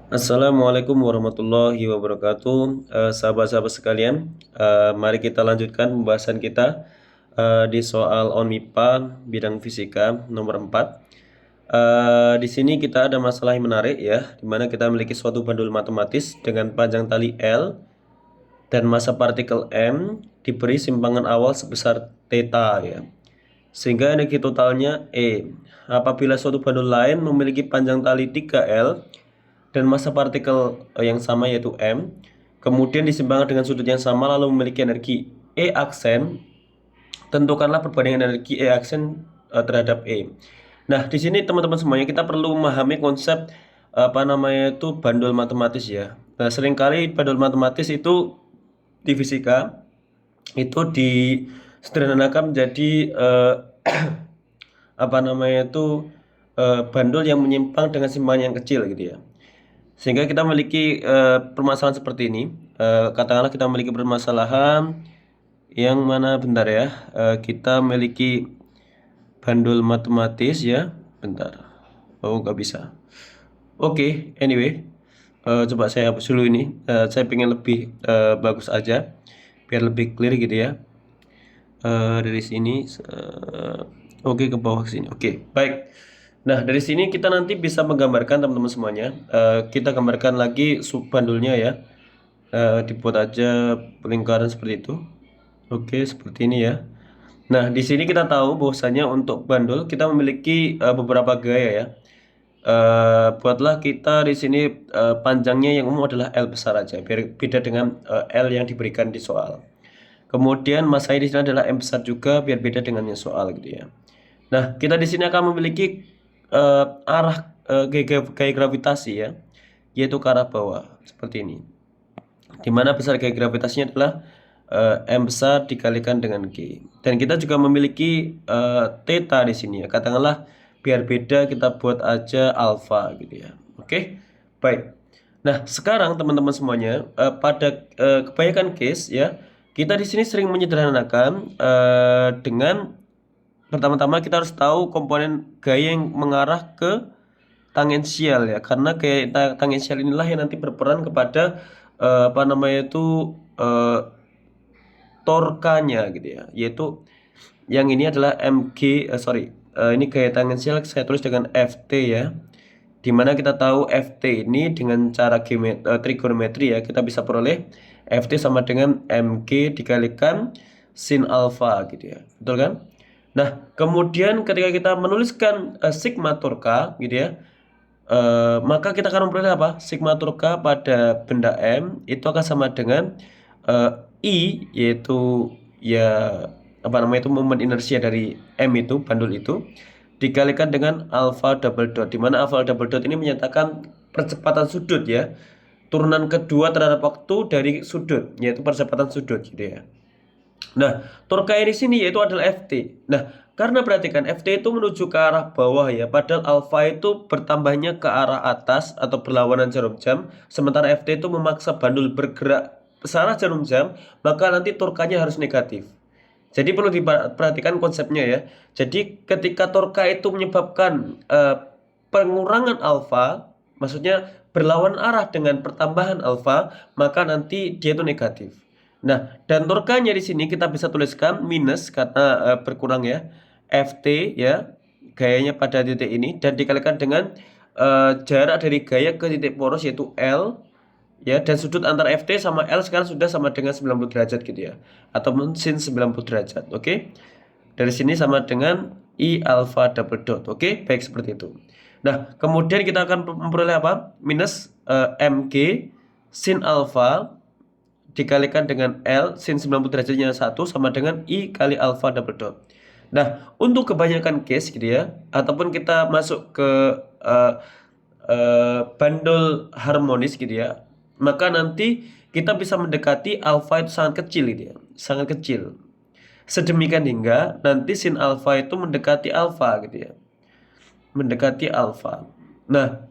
Assalamualaikum warahmatullahi wabarakatuh. Sahabat-sahabat sekalian, mari kita lanjutkan pembahasan kita di soal ONMIPA bidang fisika nomor 4. Di sini kita ada masalah yang menarik ya, di mana kita memiliki suatu bandul matematis dengan panjang tali L dan massa partikel M diberi simpangan awal sebesar theta ya. Sehingga energi totalnya E. Apabila suatu bandul lain memiliki panjang tali 3L dan massa partikel yang sama yaitu M, kemudian disimpangkan dengan sudut yang sama lalu memiliki energi E aksen, tentukanlah perbandingan energi E aksen terhadap E. Nah, di sini teman-teman semuanya kita perlu memahami konsep bandul matematis ya. Nah, seringkali bandul matematis itu di fisika itu disederhanakan menjadi bandul yang menyimpang dengan simpangan yang kecil gitu ya. Sehingga kita memiliki permasalahan seperti ini. Katakanlah kita memiliki permasalahan yang mana bentar ya. Kita memiliki bandul matematis ya. Bentar. Oh, nggak bisa. Oke, anyway. Coba saya hapus dulu ini. Saya pengen lebih bagus aja, biar lebih clear gitu ya. Dari sini, oke, ke bawah sini. Oke, baik. Nah, dari sini kita nanti bisa menggambarkan teman-teman semuanya. Kita gambarkan lagi subbandulnya ya. Dibuat aja lingkaran seperti itu. Oke, seperti ini ya. Nah, di sini kita tahu bahwasanya untuk bandul kita memiliki beberapa gaya ya. Buatlah kita di sini panjangnya yang umum adalah L besar aja, biar beda dengan L yang diberikan di soal. Kemudian masanya di sini adalah M besar juga, biar beda dengan yang soal gitu ya. Nah, kita di sini akan memiliki arah gaya gravitasi ya, yaitu ke arah bawah seperti ini. Dimana besar gaya gravitasinya adalah M besar dikalikan dengan G. Dan kita juga memiliki theta di sini ya. Katakanlah biar beda kita buat aja alfa gitu ya. Oke, baik. Nah, sekarang teman-teman semuanya pada kebanyakan case ya, kita di sini sering menyederhanakan dengan pertama-tama kita harus tahu komponen gaya yang mengarah ke tangensial ya, karena gaya tangensial inilah yang nanti berperan kepada torkanya gitu ya, yaitu yang ini adalah ini gaya tangensial saya tulis dengan Ft ya, dimana kita tahu Ft ini dengan cara trigonometri ya, kita bisa peroleh Ft sama dengan Mg dikalikan sin alfa gitu ya, betul kan? Nah, kemudian ketika kita menuliskan sigma torka gitu ya, maka kita akan memperoleh apa? Sigma torka pada benda M itu akan sama dengan I, yaitu ya itu momen inersia dari M itu, bandul itu, dikalikan dengan alpha double dot, di mana alpha double dot ini menyatakan percepatan sudut ya, turunan kedua terhadap waktu dari sudut, yaitu percepatan sudut gitu ya. Nah, torkanya di sini yaitu adalah Ft. Nah, karena perhatikan Ft itu menuju ke arah bawah ya, padahal alfa itu bertambahnya ke arah atas atau berlawanan jarum jam, sementara Ft itu memaksa bandul bergerak ke arah jarum jam, maka nanti torkanya harus negatif. Jadi perlu diperhatikan konsepnya ya. Jadi ketika torka itu menyebabkan pengurangan alfa, maksudnya berlawan arah dengan pertambahan alfa, maka nanti dia itu negatif. Nah, dan torkanya di sini kita bisa tuliskan minus karena berkurang ya, Ft ya, gayanya pada titik ini, dan dikalikan dengan jarak dari gaya ke titik poros yaitu L ya, dan sudut antara Ft sama L sekarang sudah sama dengan 90 derajat gitu ya, ataupun sin 90 derajat. Oke, dari sini sama dengan I alpha double dot. Oke, baik seperti itu. Nah, kemudian kita akan memperoleh apa? Minus Mg sin alpha dikalikan dengan L sin 90 derajatnya 1 sama dengan I kali alpha double dot. Nah, untuk kebanyakan case gitu ya, ataupun kita masuk ke bandul harmonis gitu ya, maka nanti kita bisa mendekati alfa itu sangat kecil gitu ya, sangat kecil. Sedemikian hingga nanti sin alfa itu mendekati alfa gitu ya, mendekati alfa. Nah,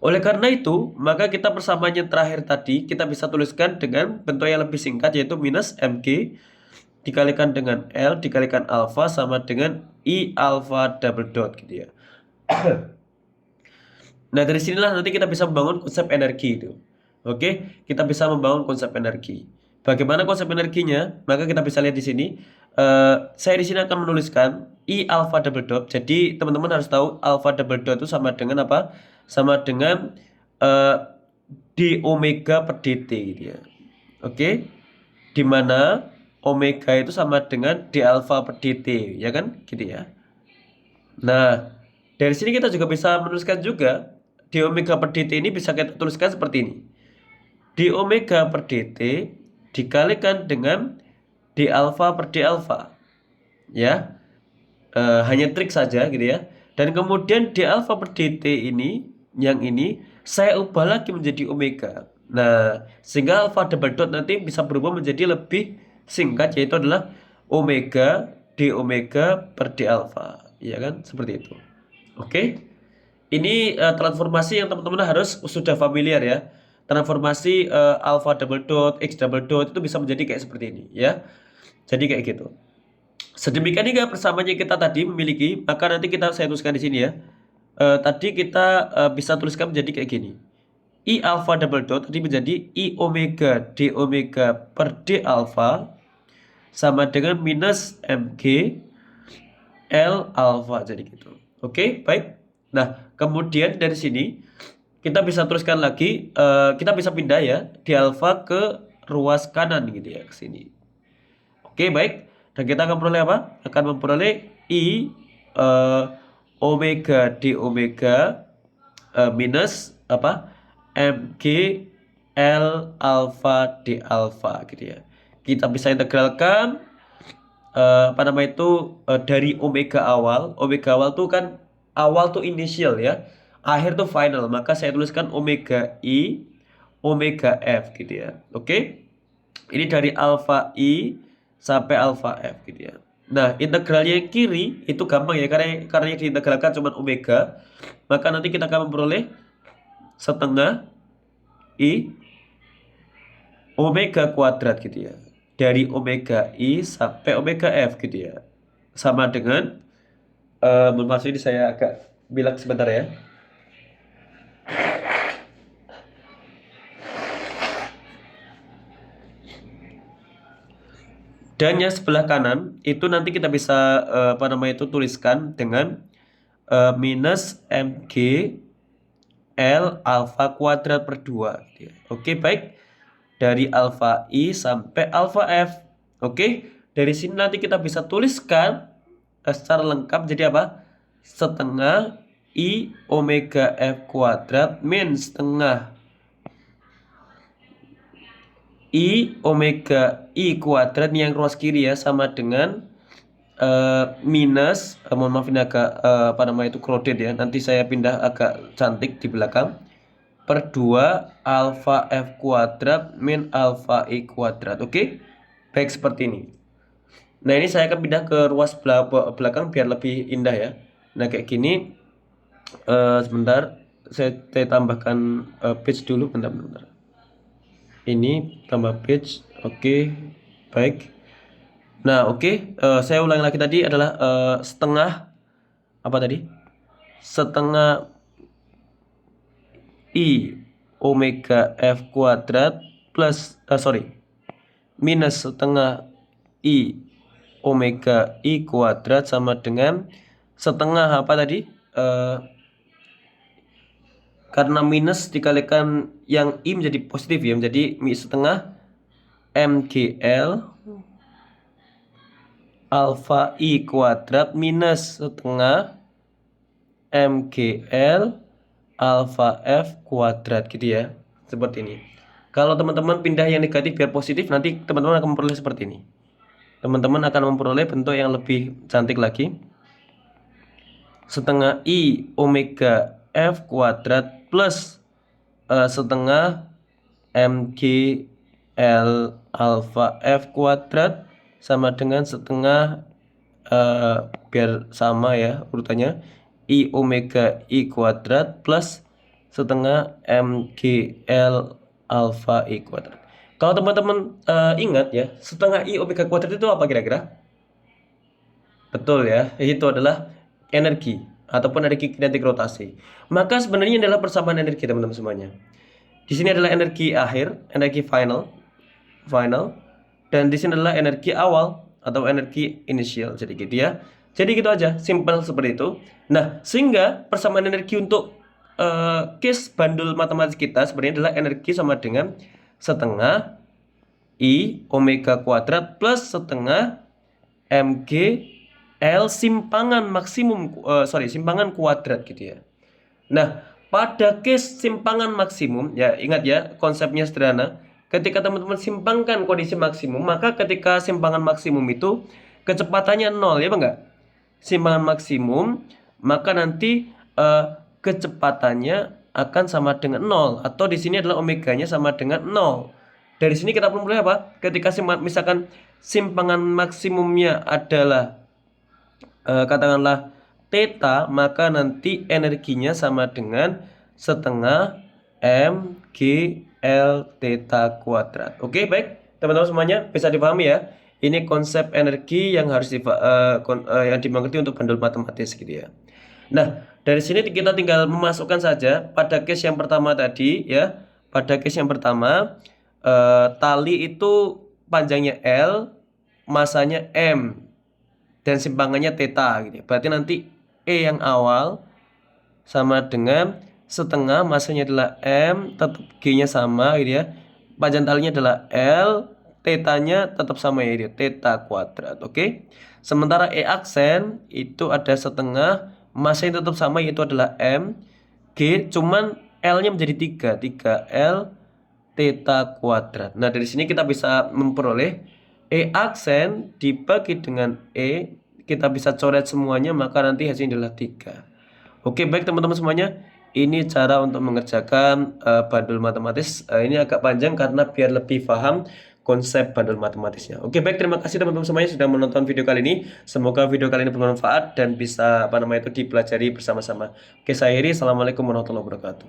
oleh karena itu, maka kita persamaan yang terakhir tadi kita bisa tuliskan dengan bentuk yang lebih singkat, yaitu minus Mg dikalikan dengan L dikalikan alfa sama dengan I alpha double dot gitu ya. Nah, dari sinilah nanti kita bisa membangun konsep energi itu. Oke, kita bisa membangun konsep energi. Bagaimana konsep energinya? Maka kita bisa lihat di sini. Saya di sini akan menuliskan I alpha double dot. Jadi teman-teman harus tahu alpha double dot itu sama dengan apa? Sama dengan eh, d omega per dt gitu ya. Oke, di mana omega itu sama dengan d alpha per dt, ya kan? Gitu ya. Nah, dari sini kita juga bisa menuliskan juga d omega per dt ini bisa kita tuliskan seperti ini. D omega per dt dikalikan dengan d alpha per d alpha. Ya, hanya trik saja gitu ya. Dan kemudian d alpha per dt ini, yang ini saya ubah lagi menjadi omega. Nah, sehingga alpha double dot nanti bisa berubah menjadi lebih singkat, yaitu adalah omega d omega per d alpha, ya kan? Seperti itu. Oke. Ini transformasi yang teman-teman harus sudah familiar ya. Transformasi alpha double dot, x double dot itu bisa menjadi kayak seperti ini ya. Jadi kayak gitu. Sedemikian hingga persamaannya kita tadi memiliki, maka nanti saya tuliskan di sini ya. Tadi kita bisa tuliskan menjadi kayak gini. I alpha double dot tadi menjadi I omega d omega per d alpha sama dengan minus mg L alpha, jadi gitu. Oke, baik. Nah, kemudian dari sini kita bisa teruskan lagi, kita bisa pindah ya di alpha ke ruas kanan gitu ya, ke sini. Oke, baik. Dan kita akan memperoleh apa? Akan memperoleh I omega d omega minus apa? Mg L alpha d alpha gitu ya. Kita bisa integralkan apa nama itu dari omega awal tuh kan awal tuh initial ya, akhir tuh final, maka saya tuliskan omega i omega f gitu ya. Oke, ini dari alpha i sampai alpha f gitu ya. Nah, integralnya yang kiri itu gampang ya, karena yang diintegralkan cuma omega, maka nanti kita akan memperoleh setengah i omega kuadrat gitu ya, dari omega i sampai omega f gitu ya, sama dengan maksud ini saya agak bilang sebentar ya. Dan yang sebelah kanan itu nanti kita bisa apa namanya itu tuliskan dengan minus mg L alpha kuadrat per 2 gitu ya. Oke, baik. Dari alpha I sampai alpha F. Oke, dari sini nanti kita bisa tuliskan secara lengkap jadi apa? Setengah I omega F kuadrat min setengah I omega I kuadrat yang ruas kiri ya, sama dengan minus mohon maaf ini agak apa namanya itu crowded ya, nanti saya pindah agak cantik di belakang, per 2 alpha F kuadrat min alpha I kuadrat. Oke, baik seperti ini. Nah, ini saya akan pindah ke ruas belakang biar lebih indah ya. Nah, kayak gini. Sebentar, saya tambahkan page dulu, bentar. Ini tambah page. Oke, baik. Nah, oke. Saya ulangi lagi, tadi adalah setengah apa tadi? Setengah I omega F kuadrat plus minus setengah I omega I kuadrat sama dengan setengah apa tadi? Karena minus dikalikan yang I menjadi positif ya, menjadi setengah MGL alpha I kuadrat minus setengah MGL alpha F kuadrat gitu ya. Seperti ini. Kalau teman-teman pindah yang negatif biar positif, nanti teman-teman akan memperoleh seperti ini. Teman-teman akan memperoleh bentuk yang lebih cantik lagi. Setengah I omega F kuadrat plus setengah MGL alpha F kuadrat sama dengan setengah biar sama ya urutannya, I omega I kuadrat plus setengah MGL alpha I kuadrat. Kalau teman-teman ingat ya, setengah I omega kuadrat itu apa kira-kira? Betul ya, itu adalah energi ataupun energi kinetik rotasi. Maka sebenarnya ini adalah persamaan energi teman-teman semuanya. Di sini adalah energi akhir, energi final, dan di sini adalah energi awal atau energi initial. Jadi gitu ya. Jadi gitu aja, simple seperti itu. Nah, sehingga persamaan energi untuk case bandul matematis kita sebenarnya adalah energi sama dengan setengah I omega kuadrat plus setengah mg L simpangan simpangan kuadrat gitu ya. Nah, pada case simpangan maksimum, ya ingat ya, konsepnya sederhana. Ketika teman-teman simpangkan kondisi maksimum, maka ketika simpangan maksimum itu kecepatannya 0, ya enggak? Simpangan maksimum, maka nanti kecepatannya akan sama dengan 0, atau di sini adalah omeganya sama dengan 0. Dari sini kita peroleh apa? Ketika misalkan simpangan maksimumnya adalah katakanlah theta, maka nanti energinya sama dengan setengah mg L theta kuadrat. Oke, baik teman-teman semuanya, bisa dipahami ya. Ini konsep energi yang harus yang dimengerti untuk bandul matematis gitu ya. Nah, dari sini kita tinggal memasukkan saja pada case yang pertama tadi ya. Pada case yang pertama, tali itu panjangnya L, masanya M, dan simpangannya theta gitu. Berarti nanti E yang awal sama dengan setengah, masanya adalah M, tetap G-nya sama gitu ya. Panjang talinya adalah L, theta-nya tetap sama ya, theta kuadrat. Oke. Sementara E aksen itu ada setengah, masanya tetap sama yaitu adalah M, G, cuman L-nya menjadi 3 L theta kuadrat. Nah, dari sini kita bisa memperoleh E aksen dibagi dengan E, kita bisa coret semuanya, maka nanti hasilnya adalah 3. Oke, baik teman-teman semuanya, ini cara untuk mengerjakan bandul matematis. Ini agak panjang karena biar lebih paham konsep bandul matematisnya. Oke, baik, terima kasih teman-teman semuanya sudah menonton video kali ini. Semoga video kali ini bermanfaat dan bisa dipelajari bersama-sama. Oke, saya akhiri. Assalamualaikum warahmatullahi wabarakatuh.